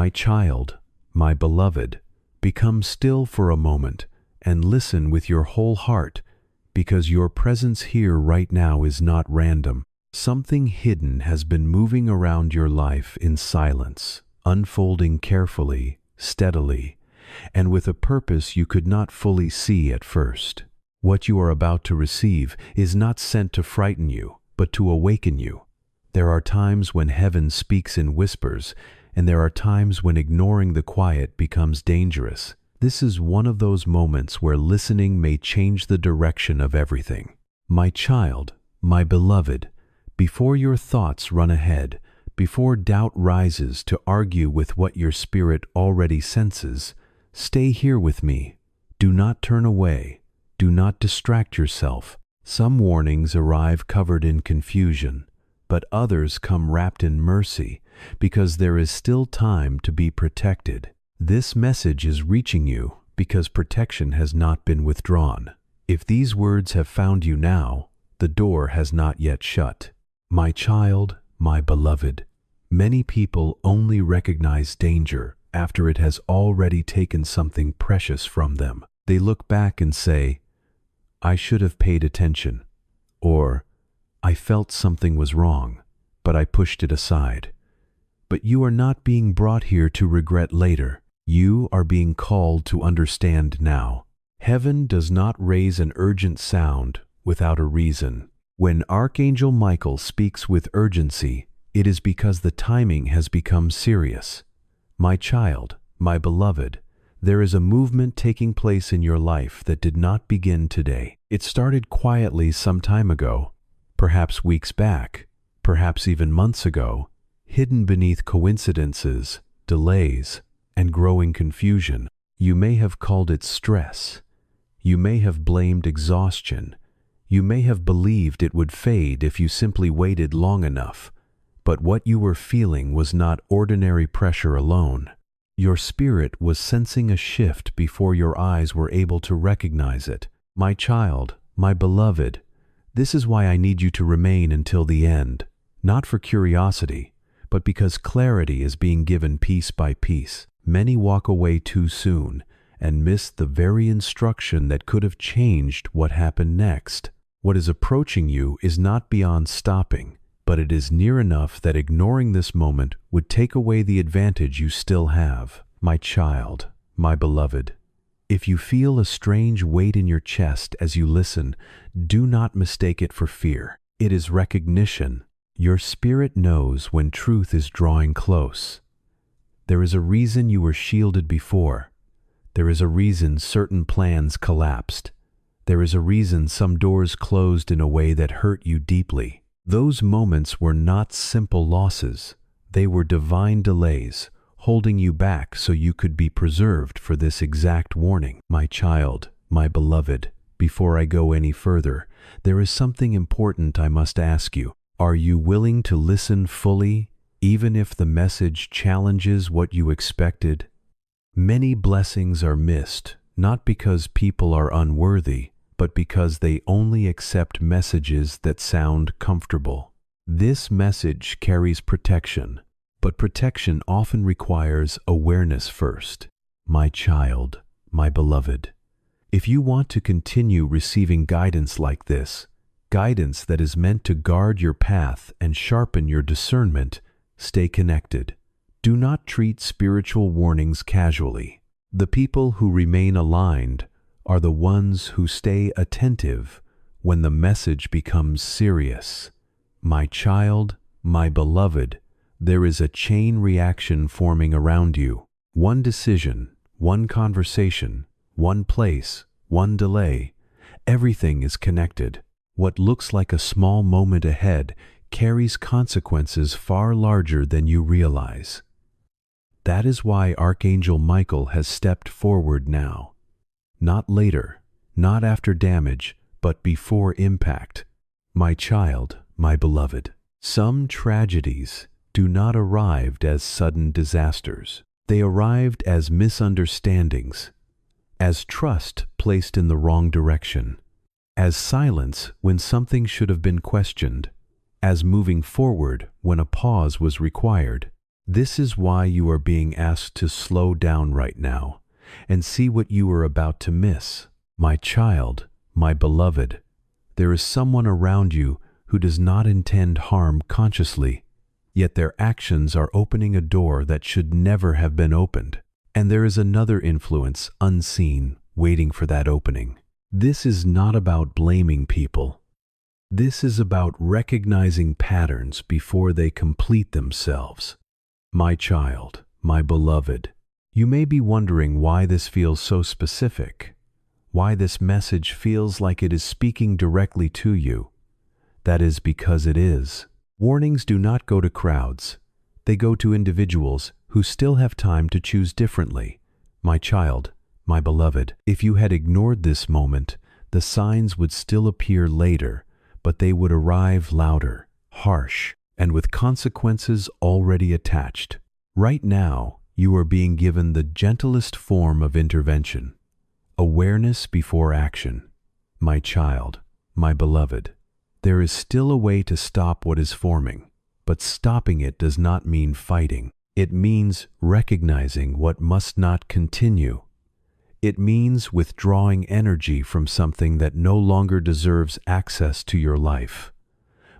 My child, my beloved, become still for a moment and listen with your whole heart, because your presence here right now is not random. Something hidden has been moving around your life in silence, unfolding carefully, steadily, and with a purpose you could not fully see at first. What you are about to receive is not sent to frighten you, but to awaken you. There are times when heaven speaks in whispers, and there are times when ignoring the quiet becomes dangerous. This is one of those moments where listening may change the direction of everything. My child, my beloved, before your thoughts run ahead, before doubt rises to argue with what your spirit already senses, stay here with me. Do not turn away. Do not distract yourself. Some warnings arrive covered in confusion, but others come wrapped in mercy, because there is still time to be protected. This message is reaching you because protection has not been withdrawn. If these words have found you now, the door has not yet shut. My child, my beloved, many people only recognize danger after it has already taken something precious from them. They look back and say, "I should have paid attention," or "I felt something was wrong, but I pushed it aside." But you are not being brought here to regret later. You are being called to understand now. Heaven does not raise an urgent sound without a reason. When Archangel Michael speaks with urgency, it is because the timing has become serious. My child, my beloved, there is a movement taking place in your life that did not begin today. It started quietly some time ago, perhaps weeks back, perhaps even months ago, hidden beneath coincidences, delays, and growing confusion. You may have called it stress. You may have blamed exhaustion. You may have believed it would fade if you simply waited long enough. But what you were feeling was not ordinary pressure alone. Your spirit was sensing a shift before your eyes were able to recognize it. My child, my beloved, this is why I need you to remain until the end, not for curiosity, but because clarity is being given piece by piece. Many walk away too soon and miss the very instruction that could have changed what happened next. What is approaching you is not beyond stopping, but it is near enough that ignoring this moment would take away the advantage you still have. My child, my beloved, if you feel a strange weight in your chest as you listen, do not mistake it for fear. It is recognition. Your spirit knows when truth is drawing close. There is a reason you were shielded before. There is a reason certain plans collapsed. There is a reason some doors closed in a way that hurt you deeply. Those moments were not simple losses. They were divine delays, holding you back so you could be preserved for this exact warning. My child, my beloved, before I go any further, there is something important I must ask you. Are you willing to listen fully, even if the message challenges what you expected? Many blessings are missed, not because people are unworthy, but because they only accept messages that sound comfortable. This message carries protection, but protection often requires awareness first. My child, my beloved, if you want to continue receiving guidance like this, guidance that is meant to guard your path and sharpen your discernment, stay connected. Do not treat spiritual warnings casually. The people who remain aligned are the ones who stay attentive when the message becomes serious. My child, my beloved, there is a chain reaction forming around you. One decision, one conversation, one place, one delay, everything is connected. What looks like a small moment ahead carries consequences far larger than you realize. That is why Archangel Michael has stepped forward now. Not later, not after damage, but before impact. My child, my beloved, some tragedies do not arrive as sudden disasters. They arrived as misunderstandings, as trust placed in the wrong direction, as silence when something should have been questioned, as moving forward when a pause was required. This is why you are being asked to slow down right now and see what you are about to miss. My child, my beloved, there is someone around you who does not intend harm consciously, yet their actions are opening a door that should never have been opened. And there is another influence, unseen, waiting for that opening. This is not about blaming people. This is about recognizing patterns before they complete themselves. My child, my beloved, you may be wondering why this feels so specific, why this message feels like it is speaking directly to you. That is because it is. Warnings do not go to crowds. They go to individuals who still have time to choose differently. My child, my beloved, if you had ignored this moment, the signs would still appear later, but they would arrive louder, harsh, and with consequences already attached. Right now, you are being given the gentlest form of intervention. Awareness before action. My child, my beloved, there is still a way to stop what is forming, but stopping it does not mean fighting. It means recognizing what must not continue. It means withdrawing energy from something that no longer deserves access to your life.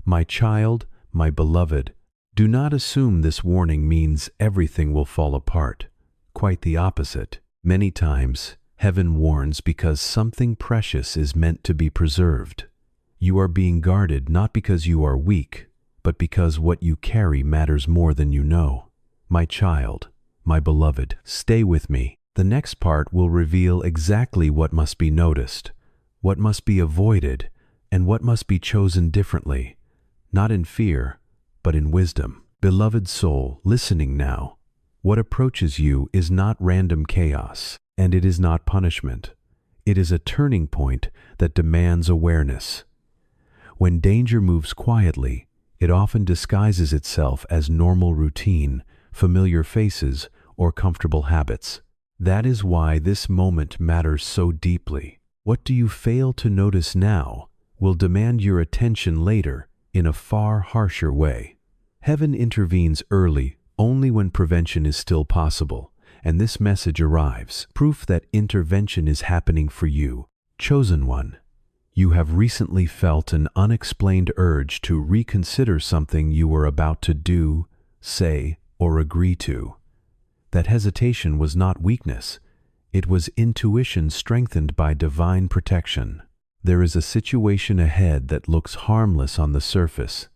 My child, my beloved, do not assume this warning means everything will fall apart. Quite the opposite. Many times, heaven warns because something precious is meant to be preserved. You are being guarded not because you are weak, but because what you carry matters more than you know. My child, my beloved, stay with me. The next part will reveal exactly what must be noticed, what must be avoided, and what must be chosen differently, not in fear, but in wisdom. Beloved soul, listening now, what approaches you is not random chaos, and it is not punishment. It is a turning point that demands awareness. When danger moves quietly, it often disguises itself as normal routine, familiar faces, or comfortable habits. That is why this moment matters so deeply. What do you fail to notice now will demand your attention later in a far harsher way. Heaven intervenes early only when prevention is still possible, and this message arrives, proof that intervention is happening for you. Chosen one, you have recently felt an unexplained urge to reconsider something you were about to do, say, or agree to. That hesitation was not weakness. It was intuition strengthened by divine protection. There is a situation ahead that looks harmless on the surface,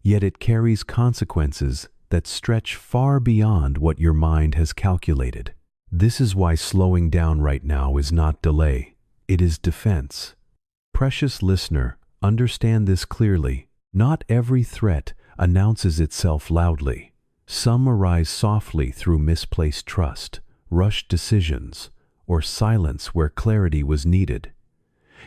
yet it carries consequences that stretch far beyond what your mind has calculated. This is why slowing down right now is not delay. It is defense. Precious listener, understand this clearly. Not every threat announces itself loudly. Some arise softly through misplaced trust, rushed decisions, or silence where clarity was needed.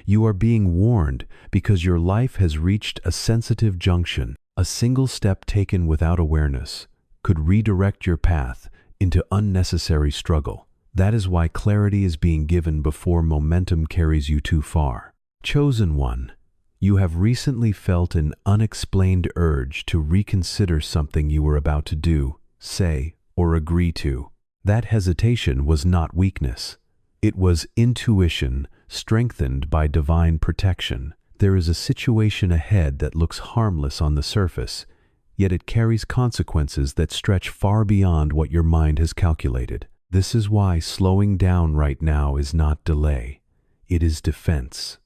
You are being warned because your life has reached a sensitive junction. A single step taken without awareness could redirect your path into unnecessary struggle. That is why clarity is being given before momentum carries you too far. Chosen one, you have recently felt an unexplained urge to reconsider something you were about to do, say, or agree to. That hesitation was not weakness. It was intuition strengthened by divine protection. There is a situation ahead that looks harmless on the surface, yet it carries consequences that stretch far beyond what your mind has calculated. This is why slowing down right now is not delay. It is defense.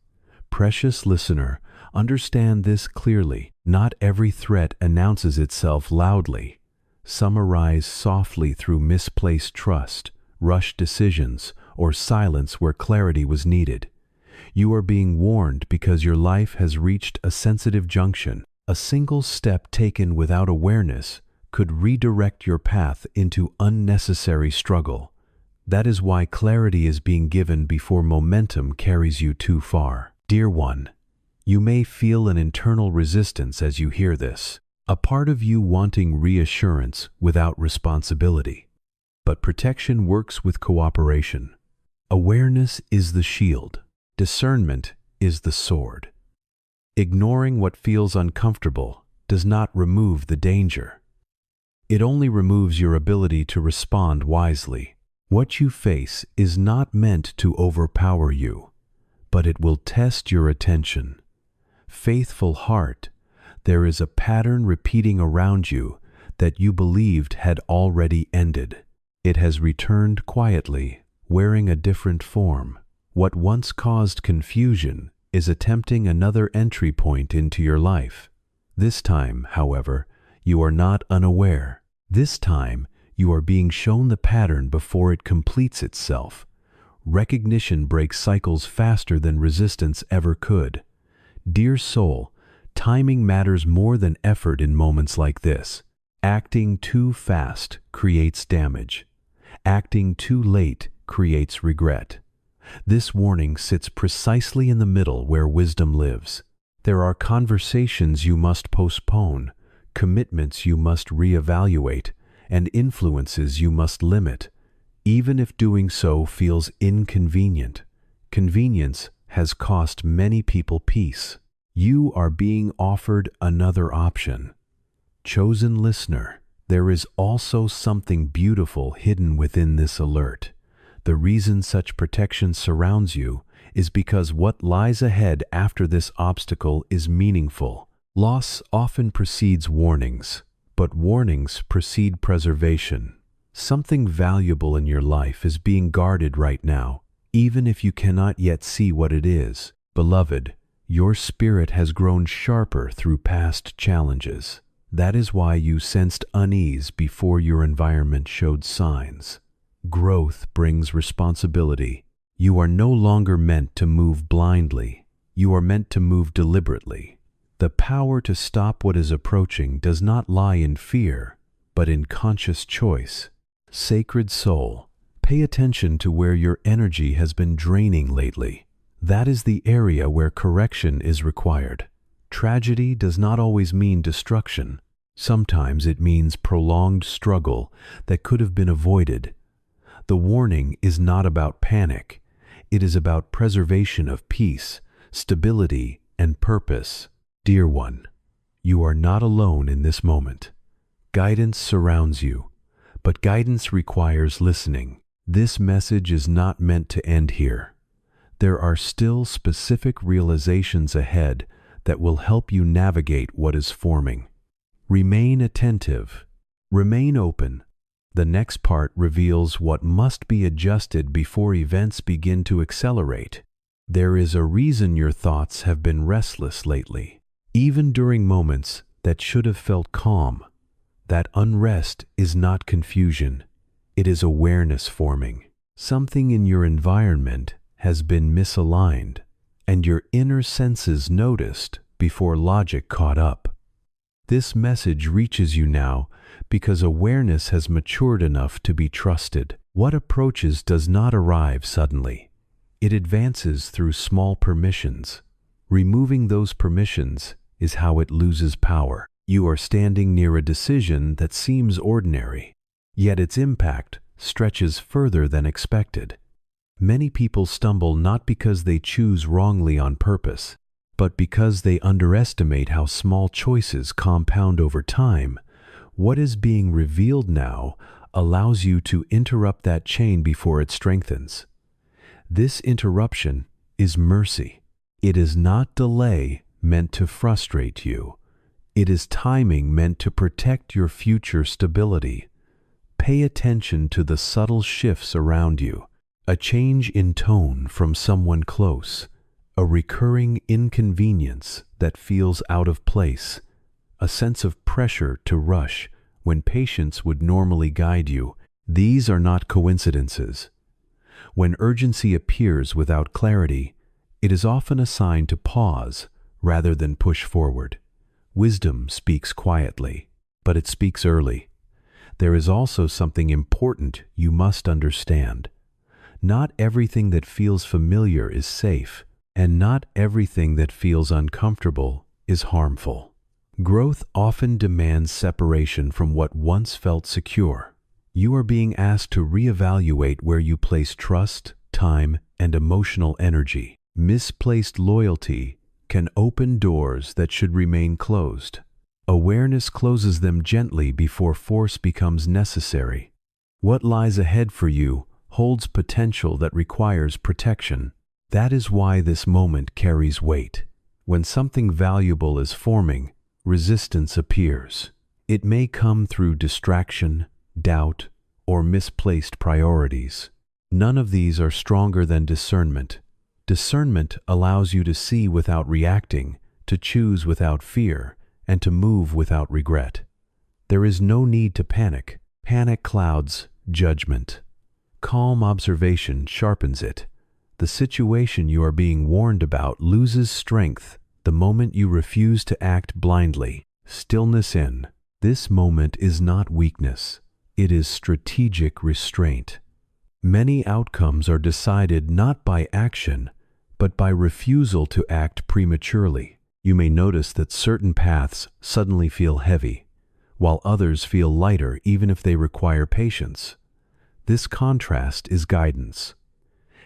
Precious listener, understand this clearly. Not every threat announces itself loudly. Some arise softly through misplaced trust, rushed decisions, or silence where clarity was needed. You are being warned because your life has reached a sensitive junction. A single step taken without awareness could redirect your path into unnecessary struggle. That is why clarity is being given before momentum carries you too far. Dear one, you may feel an internal resistance as you hear this, a part of you wanting reassurance without responsibility. But protection works with cooperation. Awareness is the shield. Discernment is the sword. Ignoring what feels uncomfortable does not remove the danger. It only removes your ability to respond wisely. What you face is not meant to overpower you, but it will test your attention. Faithful heart, there is a pattern repeating around you that you believed had already ended. It has returned quietly, wearing a different form. What once caused confusion is attempting another entry point into your life. This time, however, you are not unaware. This time, you are being shown the pattern before it completes itself. Recognition breaks cycles faster than resistance ever could. Dear soul, timing matters more than effort in moments like this. Acting too fast creates damage. Acting too late creates regret. This warning sits precisely in the middle where wisdom lives. There are conversations you must postpone, commitments you must reevaluate, and influences you must limit, even if doing so feels inconvenient. Convenience has cost many people peace. You are being offered another option. Chosen listener, there is also something beautiful hidden within this alert. The reason such protection surrounds you is because what lies ahead after this obstacle is meaningful. Loss often precedes warnings, but warnings precede preservation. Something valuable in your life is being guarded right now, even if you cannot yet see what it is. Beloved, your spirit has grown sharper through past challenges. That is why you sensed unease before your environment showed signs. Growth brings responsibility. You are no longer meant to move blindly. You are meant to move deliberately. The power to stop what is approaching does not lie in fear, but in conscious choice. Sacred soul, pay attention to where your energy has been draining lately. That is the area where correction is required. Tragedy does not always mean destruction. Sometimes it means prolonged struggle that could have been avoided. The warning is not about panic. It is about preservation of peace, stability, and purpose. Dear one, you are not alone in this moment. Guidance surrounds you, but guidance requires listening. This message is not meant to end here. There are still specific realizations ahead that will help you navigate what is forming. Remain attentive. Remain open. The next part reveals what must be adjusted before events begin to accelerate. There is a reason your thoughts have been restless lately. Even during moments that should have felt calm, that unrest is not confusion. It is awareness forming. Something in your environment has been misaligned, and your inner senses noticed before logic caught up. This message reaches you now because awareness has matured enough to be trusted. What approaches does not arrive suddenly. It advances through small permissions. Removing those permissions is how it loses power. You are standing near a decision that seems ordinary, yet its impact stretches further than expected. Many people stumble not because they choose wrongly on purpose, but because they underestimate how small choices compound over time. What is being revealed now allows you to interrupt that chain before it strengthens. This interruption is mercy. It is not delay meant to frustrate you. It is timing meant to protect your future stability. Pay attention to the subtle shifts around you. A change in tone from someone close. A recurring inconvenience that feels out of place. A sense of pressure to rush when patience would normally guide you. These are not coincidences. When urgency appears without clarity, it is often a sign to pause rather than push forward. Wisdom speaks quietly, but it speaks early. There is also something important you must understand. Not everything that feels familiar is safe, and not everything that feels uncomfortable is harmful. Growth often demands separation from what once felt secure. You are being asked to reevaluate where you place trust, time, and emotional energy. Misplaced loyalty can open doors that should remain closed. Awareness closes them gently before force becomes necessary. What lies ahead for you holds potential that requires protection. That is why this moment carries weight. When something valuable is forming, resistance appears. It may come through distraction, doubt, or misplaced priorities. None of these are stronger than discernment. Discernment allows you to see without reacting, to choose without fear, and to move without regret. There is no need to panic. Panic clouds judgment. Calm observation sharpens it. The situation you are being warned about loses strength the moment you refuse to act blindly. Stillness in. This moment is not weakness. It is strategic restraint. Many outcomes are decided not by action, but by refusal to act prematurely. You may notice that certain paths suddenly feel heavy, while others feel lighter even if they require patience. This contrast is guidance.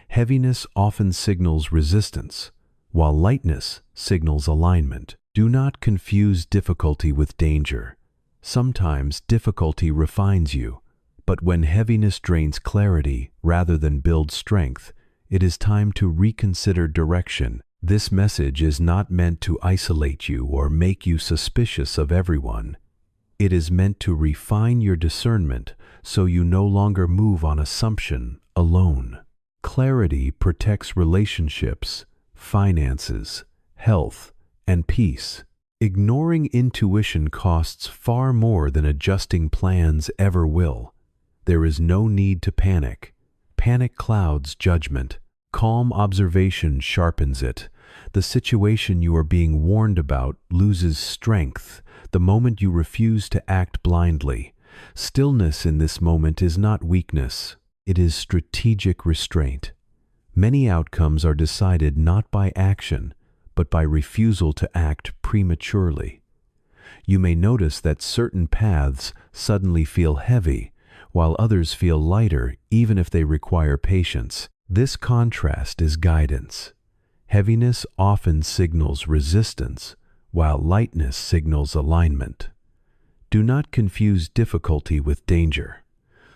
Heaviness often signals resistance, while lightness signals alignment. Do not confuse difficulty with danger. Sometimes difficulty refines you, but when heaviness drains clarity rather than builds strength, it is time to reconsider direction. This message is not meant to isolate you or make you suspicious of everyone. It is meant to refine your discernment so you no longer move on assumption alone. Clarity protects relationships, finances, health, and peace. Ignoring intuition costs far more than adjusting plans ever will. There is no need to panic. Panic clouds judgment. Calm observation sharpens it. The situation you are being warned about loses strength the moment you refuse to act blindly. Stillness in this moment is not weakness. It is strategic restraint. Many outcomes are decided not by action, but by refusal to act prematurely. You may notice that certain paths suddenly feel heavy, while others feel lighter even if they require patience. This contrast is guidance. Heaviness often signals resistance, while lightness signals alignment. Do not confuse difficulty with danger.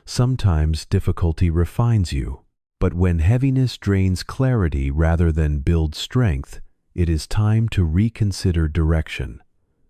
Sometimes difficulty refines you, but when heaviness drains clarity rather than builds strength, it is time to reconsider direction.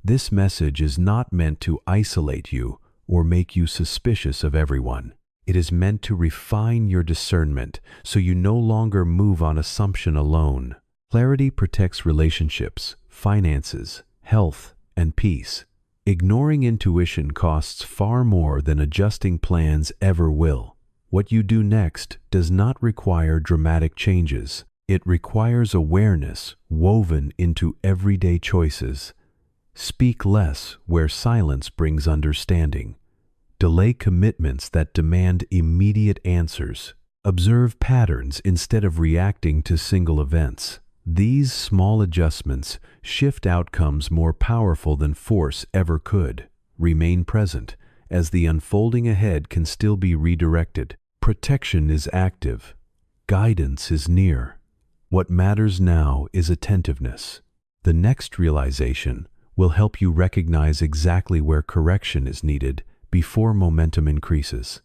This message is not meant to isolate you or make you suspicious of everyone. It is meant to refine your discernment so you no longer move on assumption alone. Clarity protects relationships, finances, health, and peace. Ignoring intuition costs far more than adjusting plans ever will. What you do next does not require dramatic changes. It requires awareness woven into everyday choices. Speak less where silence brings understanding. Delay commitments that demand immediate answers. Observe patterns instead of reacting to single events. These small adjustments shift outcomes more powerful than force ever could. Remain present, as the unfolding ahead can still be redirected. Protection is active. Guidance is near. What matters now is attentiveness. The next realization will help you recognize exactly where correction is needed before momentum increases.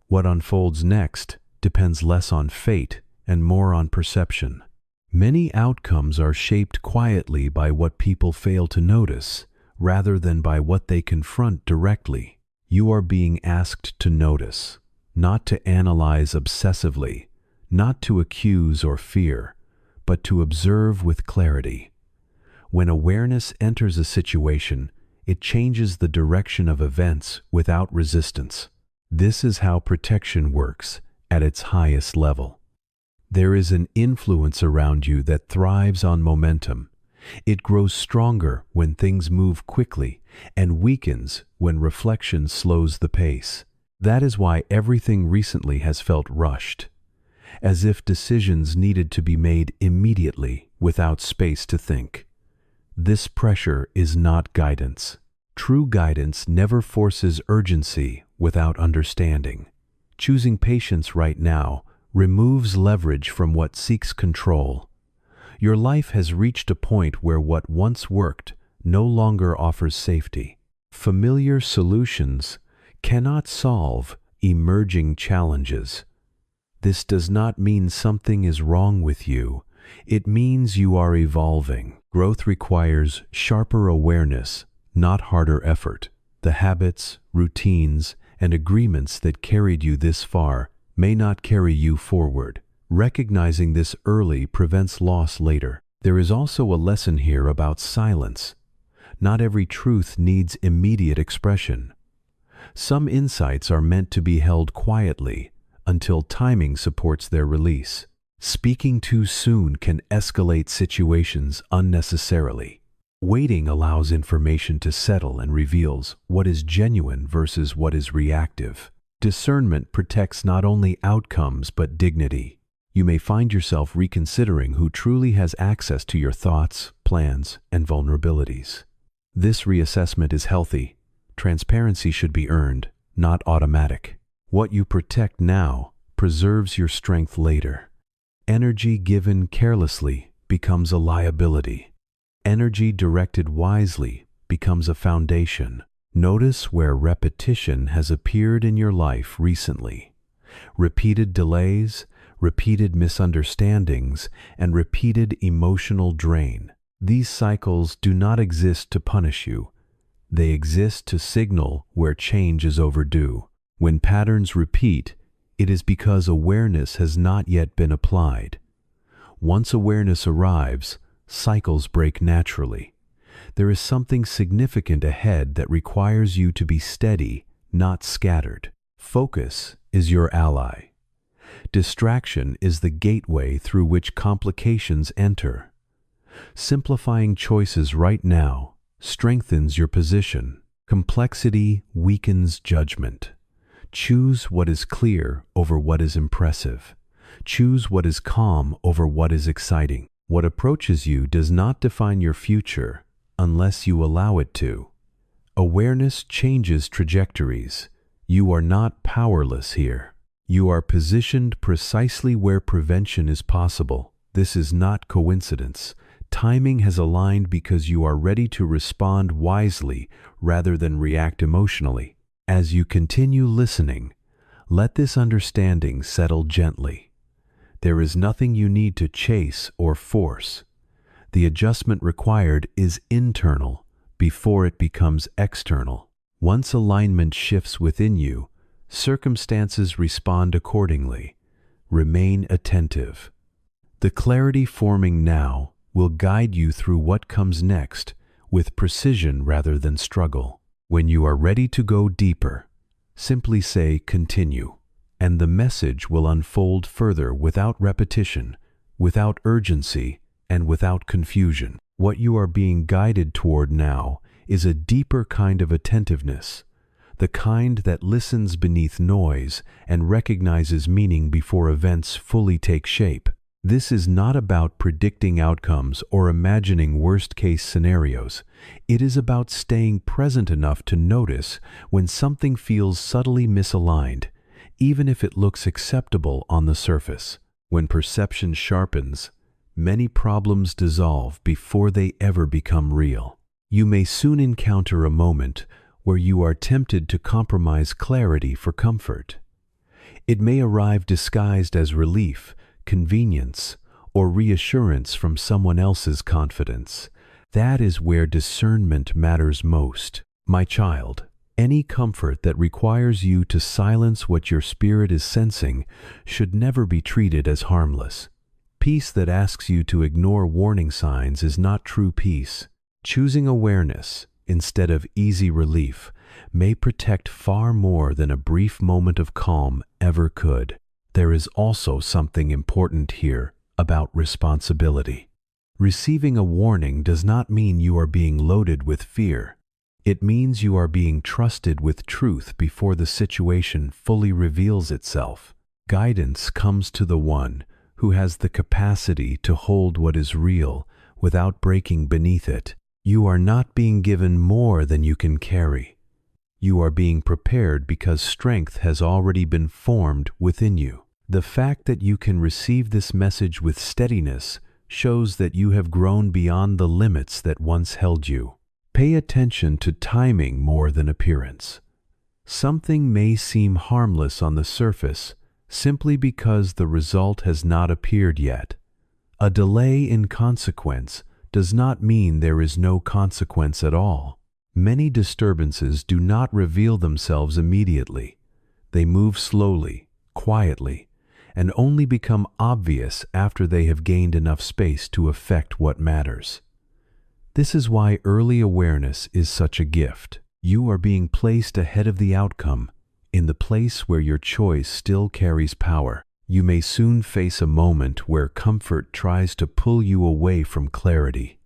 What unfolds next depends less on fate and more on perception. Many outcomes are shaped quietly by what people fail to notice, rather than by what they confront directly. You are being asked to notice, not to analyze obsessively, not to accuse or fear, but to observe with clarity. When awareness enters a situation, it changes the direction of events without resistance. This is how protection works at its highest level. There is an influence around you that thrives on momentum. It grows stronger when things move quickly and weakens when reflection slows the pace. That is why everything recently has felt rushed, as if decisions needed to be made immediately without space to think. This pressure is not guidance. True guidance never forces urgency without understanding. Choosing patience right now removes leverage from what seeks control. Your life has reached a point where what once worked no longer offers safety. Familiar solutions cannot solve emerging challenges. This does not mean something is wrong with you. It means you are evolving. Growth requires sharper awareness, not harder effort. The habits, routines, and agreements that carried you this far may not carry you forward. Recognizing this early prevents loss later. There is also a lesson here about silence. Not every truth needs immediate expression. Some insights are meant to be held quietly until timing supports their release. Speaking too soon can escalate situations unnecessarily. Waiting allows information to settle and reveals what is genuine versus what is reactive. Discernment protects not only outcomes but dignity. You may find yourself reconsidering who truly has access to your thoughts, plans, and vulnerabilities. This reassessment is healthy. Transparency should be earned, not automatic. What you protect now preserves your strength later. Energy given carelessly becomes a liability. Energy directed wisely becomes a foundation. Notice where repetition has appeared in your life recently. Repeated delays, repeated misunderstandings, and repeated emotional drain. These cycles do not exist to punish you. They exist to signal where change is overdue. When patterns repeat, it is because awareness has not yet been applied. Once awareness arrives, cycles break naturally. There is something significant ahead that requires you to be steady, not scattered. Focus is your ally. Distraction is the gateway through which complications enter. Simplifying choices right now strengthens your position. Complexity weakens judgment. Choose what is clear over what is impressive. Choose what is calm over what is exciting. What approaches you does not define your future unless you allow it to. Awareness changes trajectories. You are not powerless here. You are positioned precisely where prevention is possible. This is not coincidence. Timing has aligned because you are ready to respond wisely rather than react emotionally. As you continue listening, let this understanding settle gently. There is nothing you need to chase or force. The adjustment required is internal before it becomes external. Once alignment shifts within you, circumstances respond accordingly. Remain attentive. The clarity forming now will guide you through what comes next with precision rather than struggle. When you are ready to go deeper, simply say "continue," and the message will unfold further without repetition, without urgency, and without confusion. What you are being guided toward now is a deeper kind of attentiveness, the kind that listens beneath noise and recognizes meaning before events fully take shape. This is not about predicting outcomes or imagining worst-case scenarios. It is about staying present enough to notice when something feels subtly misaligned, even if it looks acceptable on the surface. When perception sharpens, many problems dissolve before they ever become real. You may soon encounter a moment where you are tempted to compromise clarity for comfort. It may arrive disguised as relief, convenience, or reassurance from someone else's confidence. That is where discernment matters most. My child, any comfort that requires you to silence what your spirit is sensing should never be treated as harmless. Peace that asks you to ignore warning signs is not true peace. Choosing awareness instead of easy relief may protect far more than a brief moment of calm ever could. There is also something important here about responsibility. Receiving a warning does not mean you are being loaded with fear. It means you are being trusted with truth before the situation fully reveals itself. Guidance comes to the one who has the capacity to hold what is real without breaking beneath it. You are not being given more than you can carry. You are being prepared because strength has already been formed within you. The fact that you can receive this message with steadiness shows that you have grown beyond the limits that once held you. Pay attention to timing more than appearance. Something may seem harmless on the surface simply because the result has not appeared yet. A delay in consequence does not mean there is no consequence at all. Many disturbances do not reveal themselves immediately. They move slowly, quietly, and only become obvious after they have gained enough space to affect what matters. This is why early awareness is such a gift. You are being placed ahead of the outcome, in the place where your choice still carries power. You may soon face a moment where comfort tries to pull you away from clarity.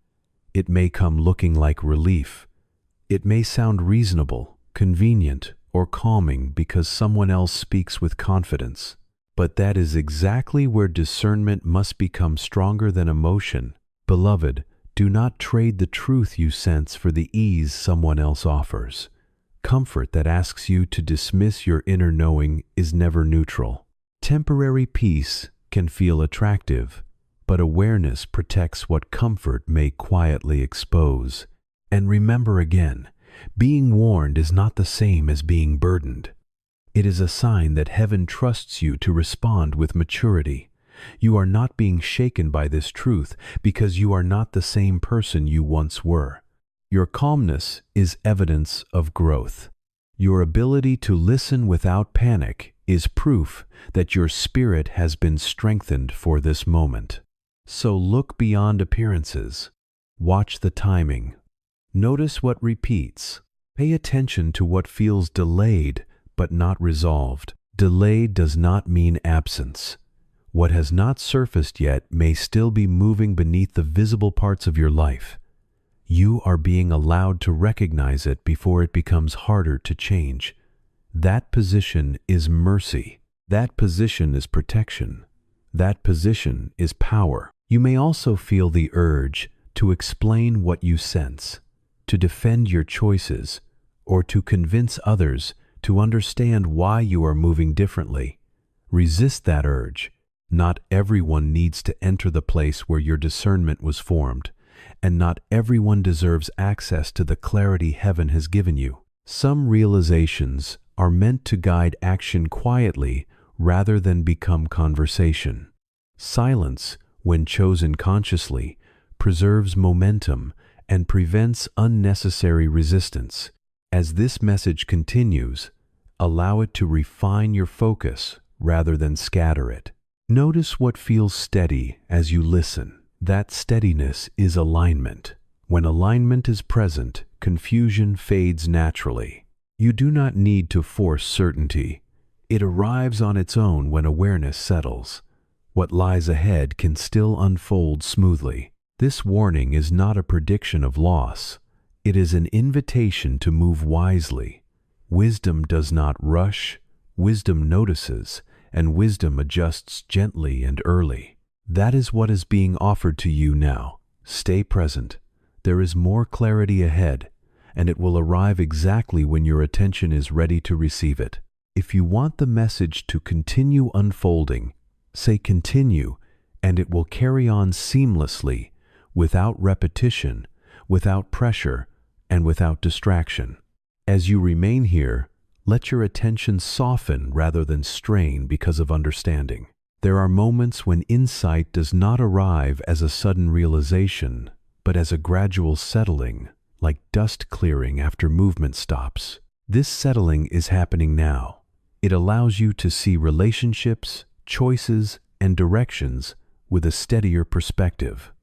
It may come looking like relief. It may sound reasonable, convenient, or calming because someone else speaks with confidence. But that is exactly where discernment must become stronger than emotion. Beloved, do not trade the truth you sense for the ease someone else offers. Comfort that asks you to dismiss your inner knowing is never neutral. Temporary peace can feel attractive, but awareness protects what comfort may quietly expose. And remember again, being warned is not the same as being burdened. It is a sign that heaven trusts you to respond with maturity. You are not being shaken by this truth because you are not the same person you once were. Your calmness is evidence of growth. Your ability to listen without panic is proof that your spirit has been strengthened for this moment. So look beyond appearances. Watch the timing. Notice what repeats. Pay attention to what feels delayed but not resolved. Delayed does not mean absence. What has not surfaced yet may still be moving beneath the visible parts of your life. You are being allowed to recognize it before it becomes harder to change. That position is mercy. That position is protection. That position is power. You may also feel the urge to explain what you sense, to defend your choices, or to convince others to understand why you are moving differently. Resist that urge. Not everyone needs to enter the place where your discernment was formed, and not everyone deserves access to the clarity heaven has given you. Some realizations are meant to guide action quietly rather than become conversation. Silence, when chosen consciously, preserves momentum and prevents unnecessary resistance. As this message continues, allow it to refine your focus rather than scatter it. Notice what feels steady as you listen. That steadiness is alignment. When alignment is present, confusion fades naturally. You do not need to force certainty. It arrives on its own when awareness settles. What lies ahead can still unfold smoothly. This warning is not a prediction of loss. It is an invitation to move wisely. Wisdom does not rush. Wisdom notices, and wisdom adjusts gently and early. That is what is being offered to you now. Stay present. There is more clarity ahead, and it will arrive exactly when your attention is ready to receive it. If you want the message to continue unfolding, say continue, and it will carry on seamlessly, without repetition, without pressure, and without distraction. As you remain here, let your attention soften rather than strain because of understanding. There are moments when insight does not arrive as a sudden realization, but as a gradual settling, like dust clearing after movement stops. This settling is happening now. It allows you to see relationships, choices, and directions with a steadier perspective,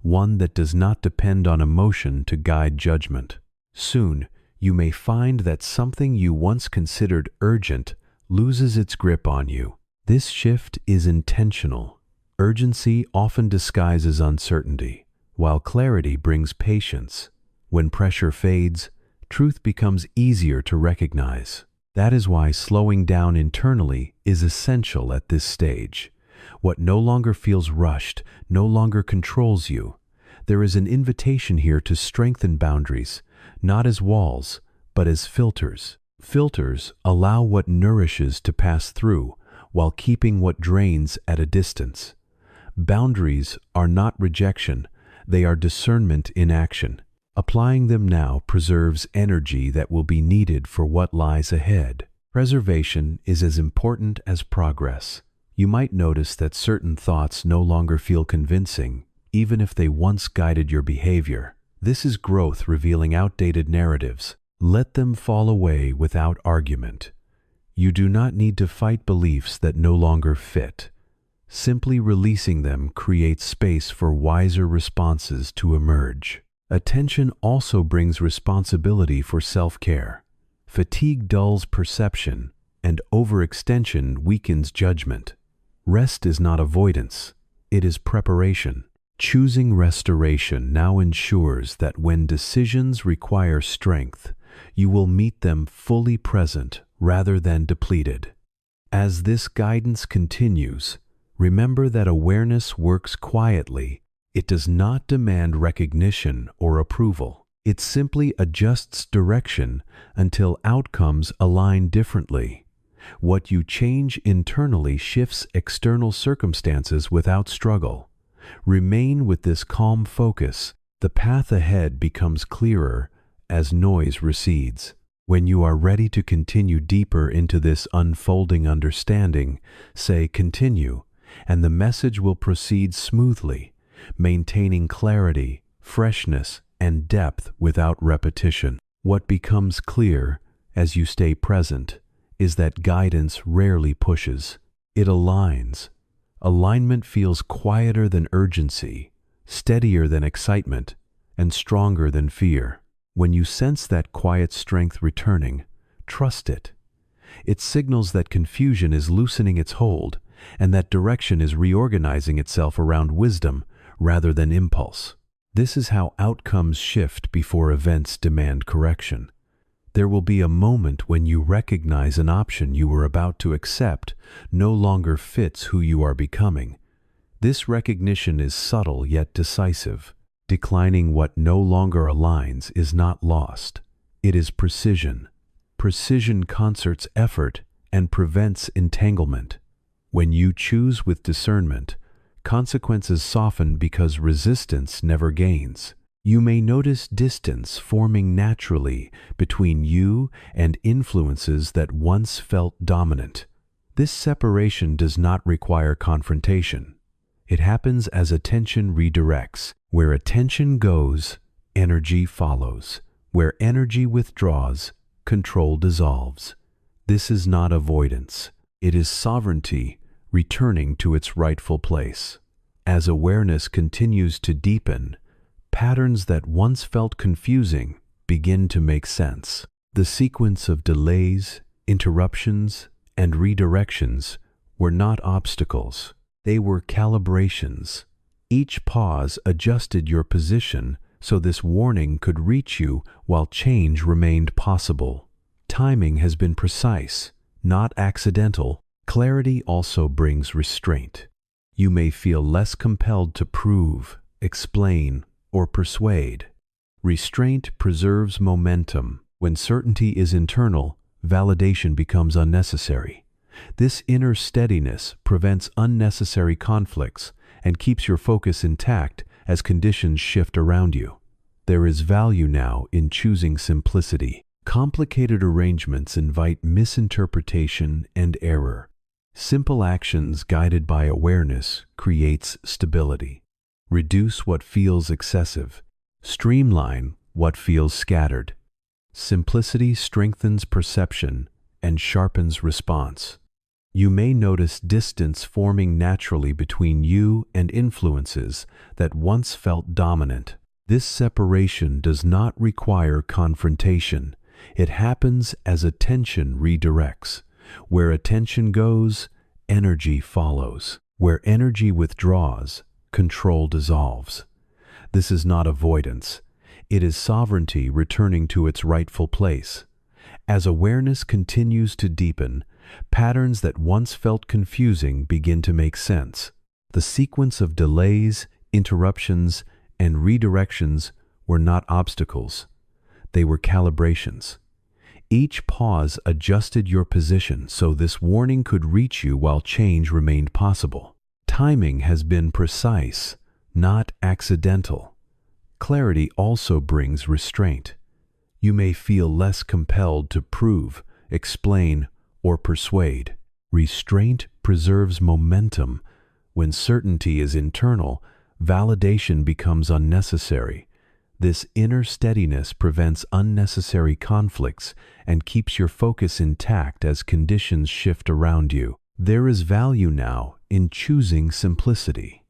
one that does not depend on emotion to guide judgment. Soon, you may find that something you once considered urgent loses its grip on you. This shift is intentional. Urgency often disguises uncertainty, while clarity brings patience. When pressure fades, truth becomes easier to recognize. That is why slowing down internally is essential at this stage. What no longer feels rushed no longer controls you. There is an invitation here to strengthen boundaries, not as walls, but as filters. Filters allow what nourishes to pass through, while keeping what drains at a distance. Boundaries are not rejection, they are discernment in action. Applying them now preserves energy that will be needed for what lies ahead. Preservation is as important as progress. You might notice that certain thoughts no longer feel convincing, even if they once guided your behavior. This is growth revealing outdated narratives. Let them fall away without argument. You do not need to fight beliefs that no longer fit. Simply releasing them creates space for wiser responses to emerge. Attention also brings responsibility for self-care. Fatigue dulls perception, and overextension weakens judgment. Rest is not avoidance, it is preparation. Choosing restoration now ensures that when decisions require strength, you will meet them fully present rather than depleted. As this guidance continues, remember that awareness works quietly. It does not demand recognition or approval. It simply adjusts direction until outcomes align differently. What you change internally shifts external circumstances without struggle. Remain with this calm focus. The path ahead becomes clearer as noise recedes. When you are ready to continue deeper into this unfolding understanding, say "continue," and the message will proceed smoothly, maintaining clarity, freshness, and depth without repetition. What becomes clear as you stay present is that guidance rarely pushes. It aligns. Alignment feels quieter than urgency, steadier than excitement, and stronger than fear. When you sense that quiet strength returning, trust it. It signals that confusion is loosening its hold, and that direction is reorganizing itself around wisdom rather than impulse. This is how outcomes shift before events demand correction. There will be a moment when you recognize an option you were about to accept no longer fits who you are becoming. This recognition is subtle yet decisive. Declining what no longer aligns is not lost. It is precision. Precision concerts effort and prevents entanglement. When you choose with discernment, consequences soften because resistance never gains. You may notice distance forming naturally between you and influences that once felt dominant. This separation does not require confrontation. It happens as attention redirects. Where attention goes, energy follows. Where energy withdraws, control dissolves. This is not avoidance. It is sovereignty returning to its rightful place. As awareness continues to deepen, patterns that once felt confusing begin to make sense. The sequence of delays, interruptions, and redirections were not obstacles. They were calibrations. Each pause adjusted your position so this warning could reach you while change remained possible. Timing has been precise, not accidental. Clarity also brings restraint. You may feel less compelled to prove, explain, or persuade. Restraint preserves momentum. When certainty is internal, validation becomes unnecessary. This inner steadiness prevents unnecessary conflicts and keeps your focus intact as conditions shift around you. There is value now in choosing simplicity. Complicated arrangements invite misinterpretation and error. Simple actions guided by awareness creates stability. Reduce what feels excessive. Streamline what feels scattered. Simplicity strengthens perception and sharpens response. You may notice distance forming naturally between you and influences that once felt dominant. This separation does not require confrontation. It happens as attention redirects. Where attention goes, energy follows. Where energy withdraws, control dissolves. This is not avoidance. It is sovereignty returning to its rightful place. As awareness continues to deepen, patterns that once felt confusing begin to make sense. The sequence of delays, interruptions, and redirections were not obstacles. They were calibrations. Each pause adjusted your position so this warning could reach you while change remained possible. Timing has been precise, not accidental. Clarity also brings restraint. You may feel less compelled to prove, explain, or persuade. Restraint preserves momentum. When certainty is internal, validation becomes unnecessary. This inner steadiness prevents unnecessary conflicts and keeps your focus intact as conditions shift around you. There is value now in choosing simplicity.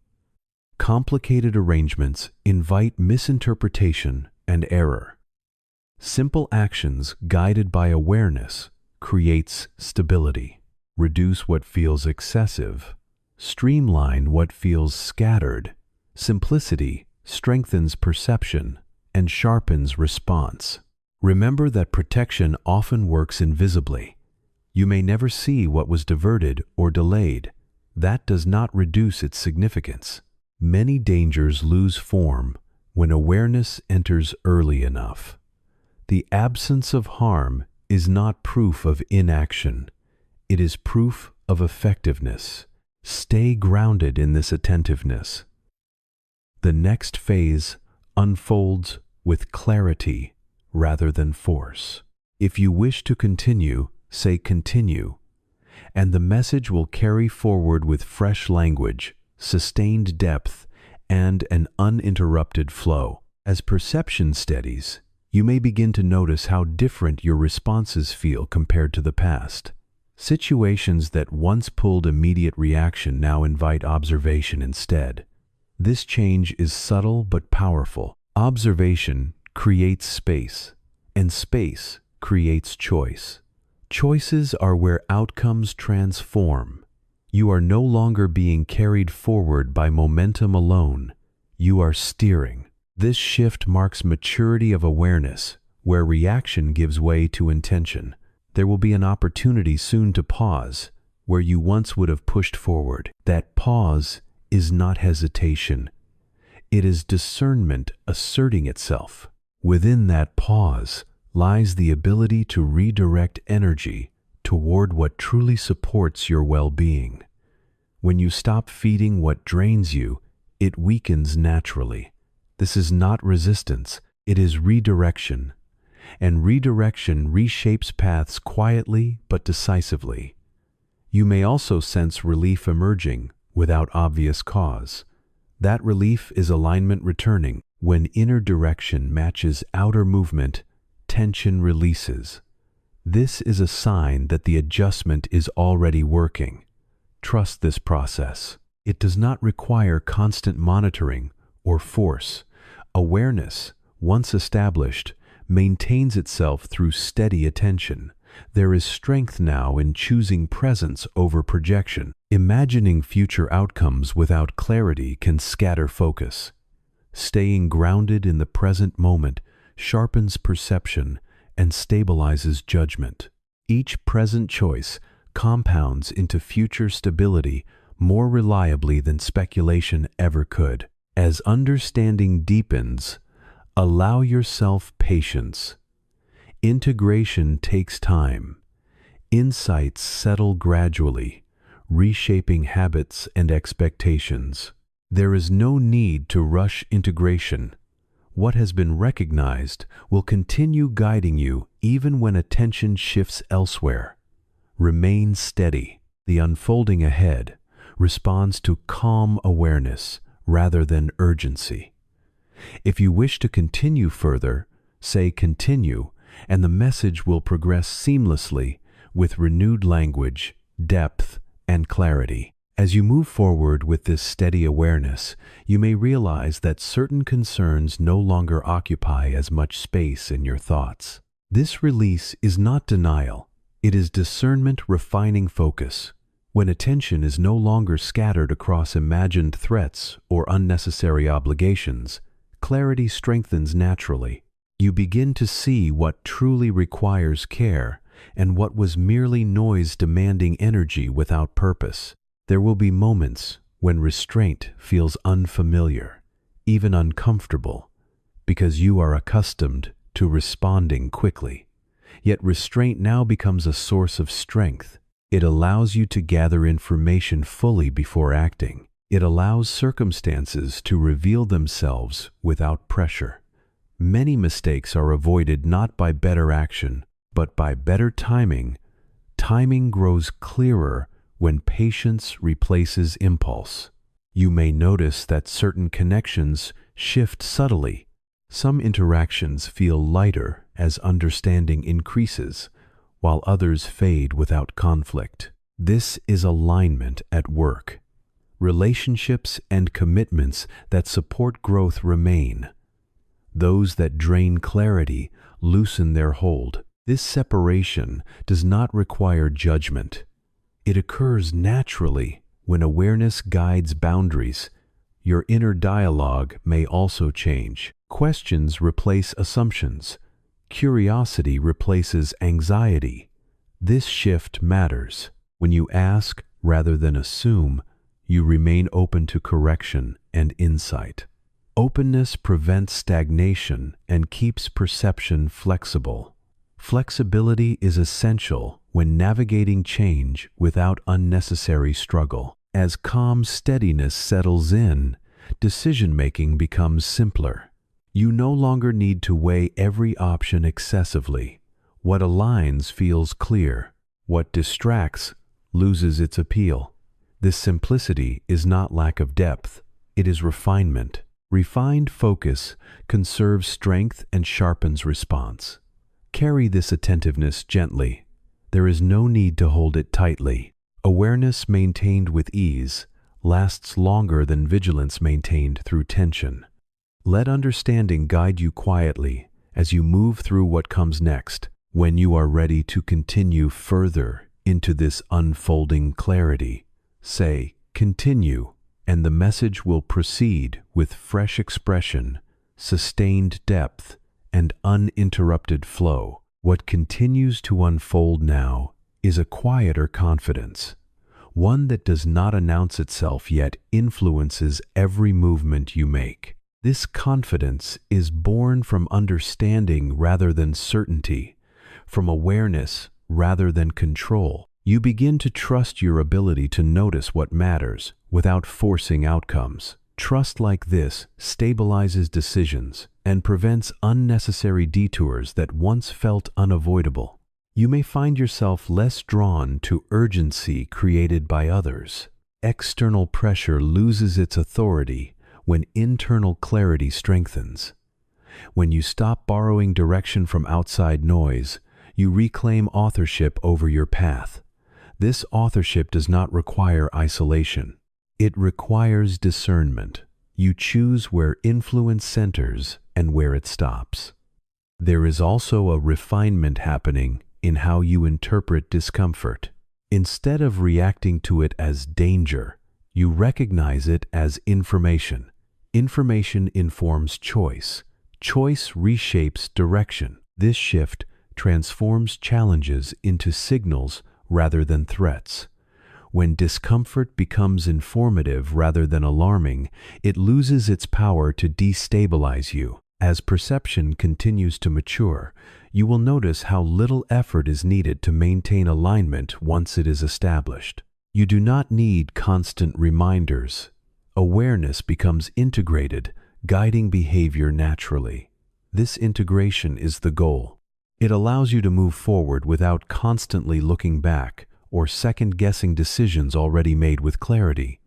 Complicated arrangements invite misinterpretation and error. Simple actions guided by awareness creates stability. Reduce what feels excessive. Streamline what feels scattered. Simplicity strengthens perception and sharpens response. Remember that protection often works invisibly. You may never see what was diverted or delayed. That does not reduce its significance. Many dangers lose form when awareness enters early enough. The absence of harm is not proof of inaction. It is proof of effectiveness. Stay grounded in this attentiveness. The next phase unfolds with clarity rather than force. If you wish to continue, say continue, and the message will carry forward with fresh language, sustained depth, and an uninterrupted flow. As perception steadies, you may begin to notice how different your responses feel compared to the past. Situations that once pulled immediate reaction now invite observation instead. This change is subtle but powerful. Observation creates space, and space creates choice. Choices are where outcomes transform. You are no longer being carried forward by momentum alone. You are steering. This shift marks maturity of awareness, where reaction gives way to intention. There will be an opportunity soon to pause, where you once would have pushed forward. That pause is not hesitation. It is discernment asserting itself. Within that pause lies the ability to redirect energy toward what truly supports your well-being. When you stop feeding what drains you, it weakens naturally. This is not resistance, it is redirection. And redirection reshapes paths quietly but decisively. You may also sense relief emerging without obvious cause. That relief is alignment returning. When inner direction matches outer movement, tension releases. This is a sign that the adjustment is already working. Trust this process. It does not require constant monitoring or force. Awareness, once established, maintains itself through steady attention. There is strength now in choosing presence over projection. Imagining future outcomes without clarity can scatter focus. Staying grounded in the present moment sharpens perception and stabilizes judgment. Each present choice compounds into future stability more reliably than speculation ever could. As understanding deepens, allow yourself patience. Integration takes time. Insights settle gradually, reshaping habits and expectations. There is no need to rush integration. What has been recognized will continue guiding you even when attention shifts elsewhere. Remain steady. The unfolding ahead responds to calm awareness rather than urgency. If you wish to continue further, say continue, and the message will progress seamlessly with renewed language, depth, and clarity. As you move forward with this steady awareness, you may realize that certain concerns no longer occupy as much space in your thoughts. This release is not denial. It is discernment refining focus. When attention is no longer scattered across imagined threats or unnecessary obligations, clarity strengthens naturally. You begin to see what truly requires care and what was merely noise demanding energy without purpose. There will be moments when restraint feels unfamiliar, even uncomfortable, because you are accustomed to responding quickly. Yet restraint now becomes a source of strength. It allows you to gather information fully before acting. It allows circumstances to reveal themselves without pressure. Many mistakes are avoided not by better action, but by better timing. Timing grows clearer when patience replaces impulse. You may notice that certain connections shift subtly. Some interactions feel lighter as understanding increases, while others fade without conflict. This is alignment at work. Relationships and commitments that support growth remain. Those that drain clarity loosen their hold. This separation does not require judgment. It occurs naturally when awareness guides boundaries. Your inner dialogue may also change. Questions replace assumptions. Curiosity replaces anxiety. This shift matters. When you ask rather than assume, you remain open to correction and insight. Openness prevents stagnation and keeps perception flexible. Flexibility is essential when navigating change without unnecessary struggle. As calm steadiness settles in, decision-making becomes simpler. You no longer need to weigh every option excessively. What aligns feels clear. What distracts loses its appeal. This simplicity is not lack of depth, it is refinement. Refined focus conserves strength and sharpens response. Carry this attentiveness gently. There is no need to hold it tightly. Awareness maintained with ease lasts longer than vigilance maintained through tension. Let understanding guide you quietly as you move through what comes next. When you are ready to continue further into this unfolding clarity, say, "Continue," and the message will proceed with fresh expression, sustained depth, and uninterrupted flow. What continues to unfold now is a quieter confidence, one that does not announce itself yet influences every movement you make. This confidence is born from understanding rather than certainty, from awareness rather than control. You begin to trust your ability to notice what matters without forcing outcomes. Trust like this stabilizes decisions and prevents unnecessary detours that once felt unavoidable. You may find yourself less drawn to urgency created by others. External pressure loses its authority when internal clarity strengthens. When you stop borrowing direction from outside noise, you reclaim authorship over your path. This authorship does not require isolation. It requires discernment. You choose where influence centers and where it stops. There is also a refinement happening in how you interpret discomfort. Instead of reacting to it as danger, you recognize it as information. Information informs choice. Choice reshapes direction. This shift transforms challenges into signals rather than threats. When discomfort becomes informative rather than alarming, it loses its power to destabilize you. As perception continues to mature, you will notice how little effort is needed to maintain alignment once it is established. You do not need constant reminders. Awareness becomes integrated, guiding behavior naturally. This integration is the goal. It allows you to move forward without constantly looking back or second-guessing decisions already made with clarity.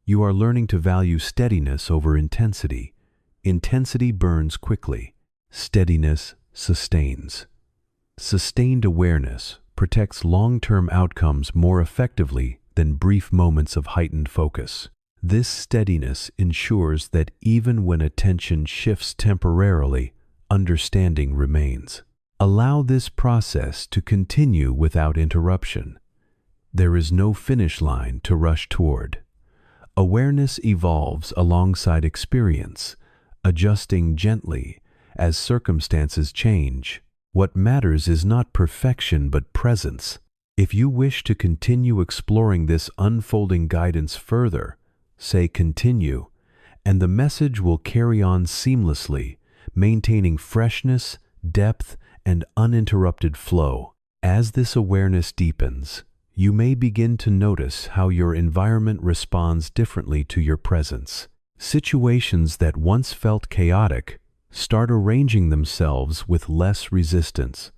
You are learning to value steadiness over intensity. Intensity burns quickly. Steadiness sustains. Sustained awareness protects long-term outcomes more effectively than brief moments of heightened focus. This steadiness ensures that even when attention shifts temporarily, understanding remains. Allow this process to continue without interruption. There is no finish line to rush toward. Awareness evolves alongside experience, adjusting gently as circumstances change. What matters is not perfection but presence. If you wish to continue exploring this unfolding guidance further, say "continue," and the message will carry on seamlessly, maintaining freshness, depth, and uninterrupted flow. As this awareness deepens, you may begin to notice how your environment responds differently to your presence. Situations that once felt chaotic start arranging themselves with less resistance.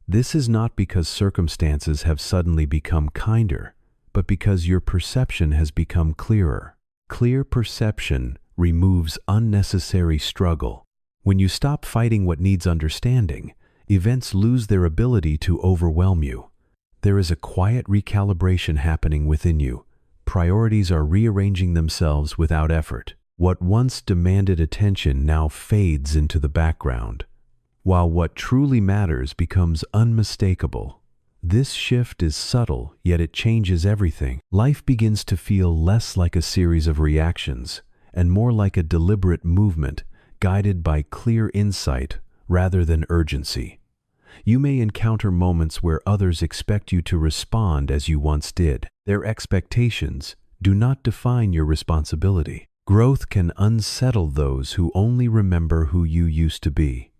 This is not because circumstances have suddenly become kinder, but because your perception has become clearer. Clear perception removes unnecessary struggle. When you stop fighting what needs understanding, events lose their ability to overwhelm you. There is a quiet recalibration happening within you. Priorities are rearranging themselves without effort. What once demanded attention now fades into the background, while what truly matters becomes unmistakable. This shift is subtle, yet it changes everything. Life begins to feel less like a series of reactions and more like a deliberate movement guided by clear insight rather than urgency. You may encounter moments where others expect you to respond as you once did. Their expectations do not define your responsibility. Growth can unsettle those who only remember who you used to be.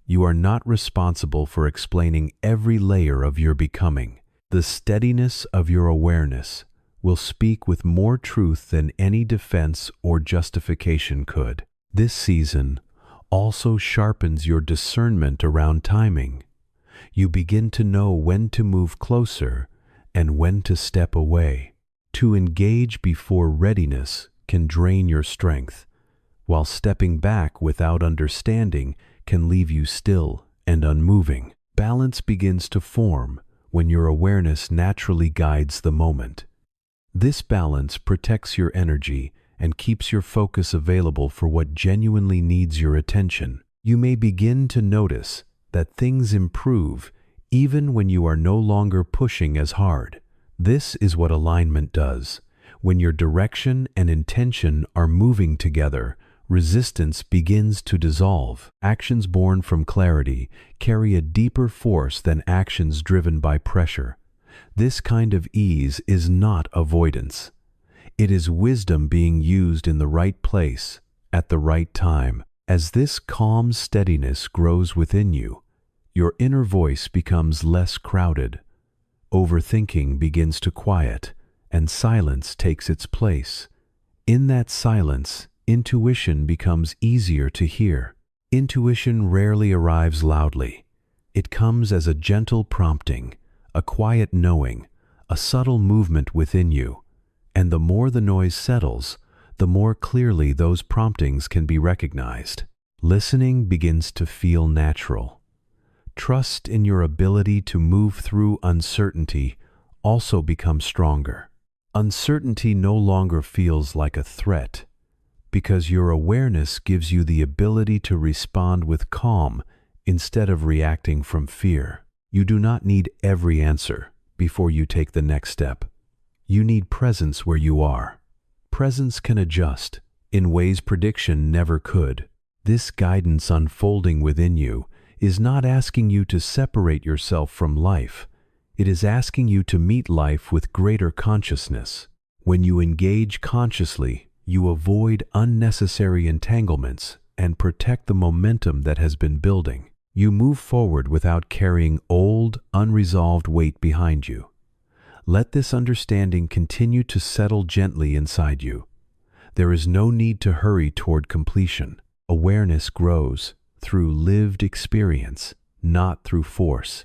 You are not responsible for explaining every layer of your becoming. The steadiness of your awareness will speak with more truth than any defense or justification could. This season also sharpens your discernment around timing. You begin to know when to move closer and when to step away. To engage before readiness can drain your strength, while stepping back without understanding can leave you still and unmoving. Balance begins to form when your awareness naturally guides the moment. This balance protects your energy and keeps your focus available for what genuinely needs your attention. You may begin to notice that things improve even when you are no longer pushing as hard. This is what alignment does. When your direction and intention are moving together, resistance begins to dissolve. Actions born from clarity carry a deeper force than actions driven by pressure. This kind of ease is not avoidance. It is wisdom being used in the right place at the right time. As this calm steadiness grows within you, your inner voice becomes less crowded. Overthinking begins to quiet, and silence takes its place. In that silence, intuition becomes easier to hear. Intuition rarely arrives loudly. It comes as a gentle prompting, a quiet knowing, a subtle movement within you. And the more the noise settles, the more clearly those promptings can be recognized. Listening begins to feel natural. Trust in your ability to move through uncertainty also becomes stronger. Uncertainty no longer feels like a threat, because your awareness gives you the ability to respond with calm instead of reacting from fear. You do not need every answer before you take the next step. You need presence where you are. Presence can adjust in ways prediction never could. This guidance unfolding within you is not asking you to separate yourself from life. It is asking you to meet life with greater consciousness. When you engage consciously, you avoid unnecessary entanglements and protect the momentum that has been building. You move forward without carrying old, unresolved weight behind you. Let this understanding continue to settle gently inside you. There is no need to hurry toward completion. Awareness grows through lived experience, not through force.